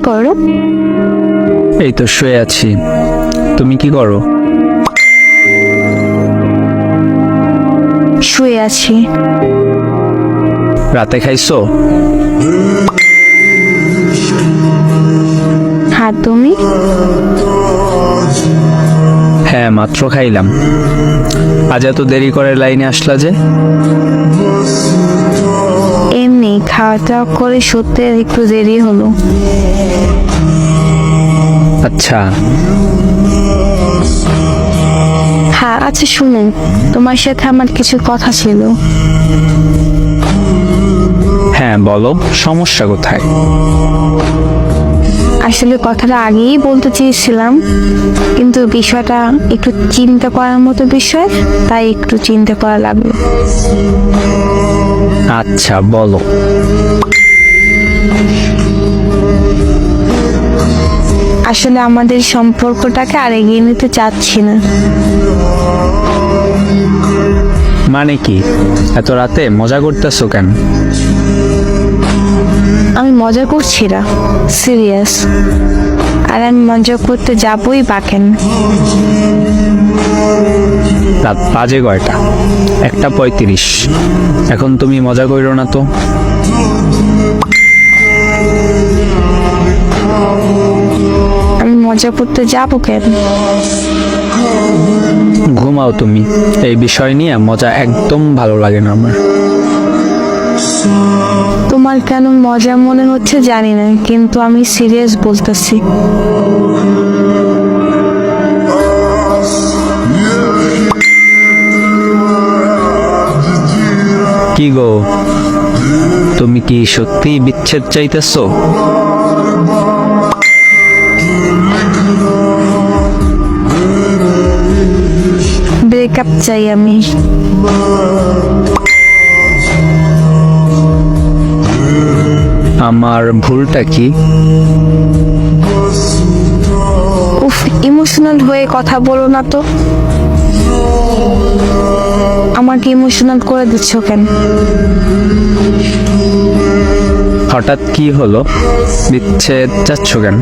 করো? এই তো শুয়ে আছি। তুমি কি করো? শুয়ে আছি। রাতে খাইছো? হ্যাঁ, তুমি? হ্যাঁ, মাত্র খাইলাম। আজ এত দেরি করে লাইনে আসলা যে? এমনি খাওয়া দাওয়া করে সত্যি একটু দেরি হলো। আচ্ছা। হ্যাঁ, আচ্ছা শুনো, তোমার সাথে আমার কিছু কথা ছিল। হ্যাঁ বলো, সমস্যা কোথায়? আসলে কথাটা আগেই বলতে চেয়েছিলাম, কিন্তু বিষয়টা একটু চিন্তা করার মতো বিষয়, তাই একটু চিন্তা করা লাগলো। আচ্ছা বলো। আসলে আমাদের সম্পর্কটাকে আর এগিয়ে নিতে চাচ্ছি না। মানে কি? এত রাতে মজা করতেছো কেন? আমি মজা করছি না, সিরিয়াস। আর আমি মজা করতে যাবই বা কেন? রাত বাজে কয়টা? 1:35। এখন তুমি মজা করো না তো। আমি মজা করতে যাবো কেন? ঘুমাও তুমি। এই বিষয় নিয়ে মজা একদম ভালো লাগে না আমার। তোমার কেন মজা মনে হচ্ছে জানি না, কিন্তু আমি সিরিয়াস বলতেছি। কি গো, তুমি কি সত্যি বিচ্ছেদ চাইতেছো? ব্রেকআপ চাই আমি। আমার ভুলটা কি? উফ, ইমোশনাল হয়ে কথা বলো না তো। আমাকে ইমোশনাল করে দিচ্ছ কেন? হঠাৎ কি হলো? বিচ্ছেদ চাচ্ছ কেন?